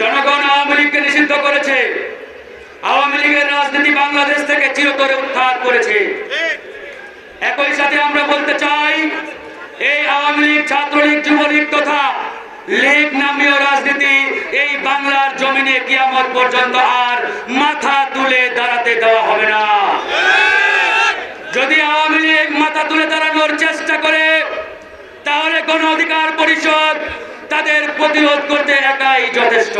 জনগণ আওয়ামী লীগকে নিষিদ্ধ করেছে। আওয়ামী লীগের রাজনীতি বাংলাদেশ থেকে চিরতরে উত্থান করেছে। একই সাথে আমরা বলতে চাই, এই আওয়ামী লীগ, ছাত্রলীগ, যুবলীগ তথা লীগ নামীয় রাজনীতি এই বাংলার জমিনে কিয়ামত পর্যন্ত আর মাথা তুলে দাঁড়াতে দেওয়া হবে না। যদি আওয়ামী লীগ মাথা তুলে দাঁড়ানোর চেষ্টা করে, তাহলে গণ অধিকার পরিষদ তাদের প্রতিরোধ করতে একাই যথেষ্ট।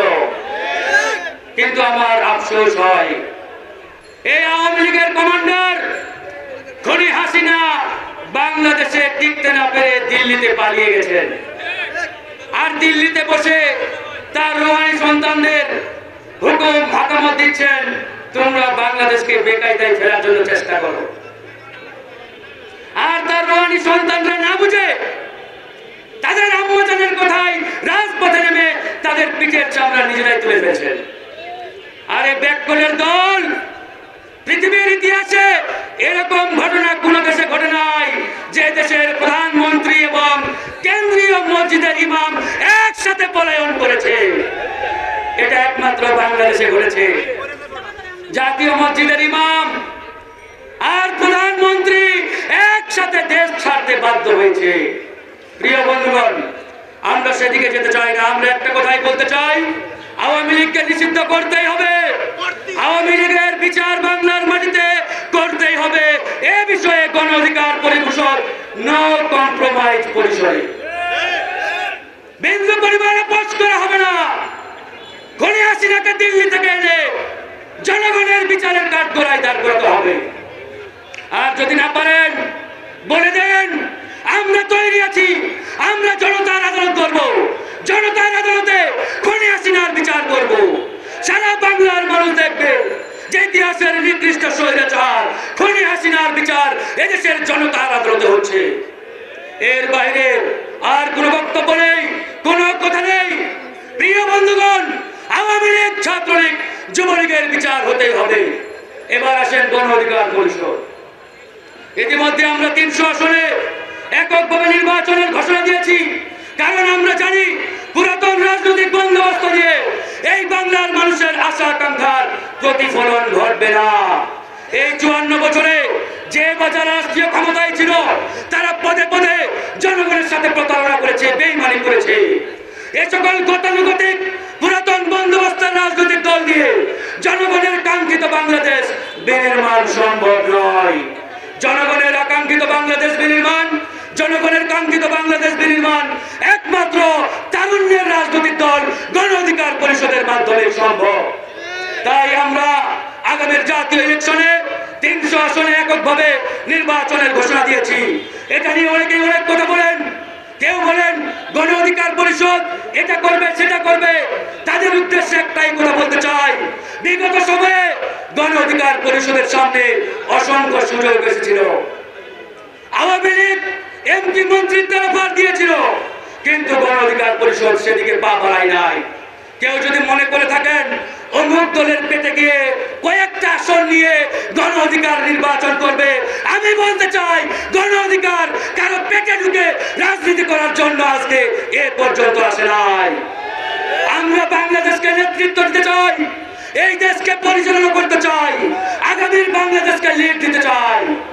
কিন্তু আমার আফসোস হয়, এই আওয়ামী লীগের কমান্ডার খুনি হাসিনা বাংলাদেশে টিকতে না পেরে দিল্লিতে পালিয়ে গেছেন। আর দিল্লিতে বসে তার রোহানি সন্তানদের হুকুম হাকামত দিচ্ছেন, তোমরা বাংলাদেশকে বেকায়দায় ফেরার জন্য চেষ্টা করো। আর তার রোহানি সন্তানরা না বুঝে তাদের আম্মাজানের কথায় রাজপথে নেমে তাদের পিঠের চামড়া নিজেরাই তুলে ফেলছেন। আরে ব্যাককলের দল, পৃথিবীর ইতিহাসে এরকম ঘটনা কোন দেশে ঘটে নাই যে দেশের প্রধানমন্ত্রী এবং কেন্দ্রীয় মসজিদের ইমাম একসাথে পলায়ন করেছে। এটা একমাত্র বাংলাদেশে ঘটেছে। জাতীয় মসজিদের ইমাম আর প্রধানমন্ত্রী একসাথে দেশ ছাড়তে বাধ্য হয়েছে। প্রিয় বন্ধুগণ, আমরা সেদিকে যেতে চাই না। আমরা একটা কথাই বলতে চাই, আওয়ামী লীগকে নিষিদ্ধ করতেই হবে। আওয়ামী লীগের বিচার বাংলার মাটিতে করতেই হবে। এ বিষয়ে গণ অধিকার পরিষদ নো কম্প্রোমাইজ পরিসরে বিন্দু পরিমাণে আপোষ করা হবে না। খুনি হাসিনাকে দিল্লি থেকে এনে জনগণের বিচারের কাঠগড়ায় দাঁড় করাতে হবে। আর যদি না পারেন, বলে দেন আমরা তৈরি আছি, আমরা জনতার আদালত করব। জনতার আদালতে খুনি হাসিনার বিচার করব। সারা বাংলার মানুষ দেখবে যে ইতিহাসের নিকৃষ্ট স্বৈরাচার খুনি হাসিনার বিচার এদেশের জনতার আদালতে হচ্ছে। এর বাইরে আর কোনো বক্তব্য নেই, কোনো কথা নেই। প্রিয় বন্ধুগণ, আওয়ামী লীগ, ছাত্রলীগ, যুবলীগের বিচার হতেই হবে। এবার আসেন গণ অধিকার পরিষদ। ইতিমধ্যে আমরা 300 আসনে এককভাবে নির্বাচনের ঘোষণা দিয়েছি। কারণ আমরা জানি, পুরাতন রাজনৈতিক বন্দোবস্ত দিয়ে এই বাংলার মানুষের আশা আকাঙ্ক্ষার প্রতিফলন ঘটবে না। এই 54 বছরে যে বাজার রাষ্ট্রীয় ক্ষমতায় ছিল, তারা পদে পদে জনগণের সাথে প্রতারণা করেছে, বেইমানি করেছে। এই সকল গতানুগতিক পুরাতন বন্দোবস্তের রাজনৈতিক দল দিয়ে জনগণের কাঙ্ক্ষিত বাংলাদেশ বিনির্মাণ সম্ভব নয়। জনগণের আকাঙ্ক্ষিত বাংলাদেশ বিনির্মাণ, জনগণের কাঙ্ক্ষিত বাংলাদেশ বিনির্মাণ একমাত্র তারুণ্যের রাজনৈতিক দল গণ অধিকার পরিষদের মাধ্যমে সম্ভব। তাই আমরা আগামীর জাতীয় ইলেকশনে 300 আসনে এককভাবে নির্বাচনের ঘোষণা দিয়েছি। এটা নিয়ে অনেকেই অনেক কথা বলেন। কেউ বলেন গণ অধিকার পরিষদ এটা করবে, সেটা করবে। তাদের উদ্দেশ্যে একটাই কথা বলতে চাই, বিগত সময়ে গণ অধিকার পরিষদের সামনে অসংখ্য সুযোগ এসেছিল। আওয়ামী লীগ এমপি মন্ত্রীদের অফার দিয়েছিল, কিন্তু গণ অধিকার পরিষদ সেদিকে পা বাড়ায় নাই। কেউ যদি মনে করে থাকেন অমুক দলের পেটে গিয়ে কয়েকটা আসন নিয়ে গণ অধিকার নির্বাচন করবে, আমি বলতে চাই গণ অধিকার কারো পেটে ঢুকে রাজনীতি করার জন্য আজকে এ পর্যন্ত আসে নাই। আমরা বাংলাদেশকে নেতৃত্ব দিতে চাই, এই দেশকে পরিচালনা করতে চাই, আগামীর বাংলাদেশকে লিড দিতে চাই।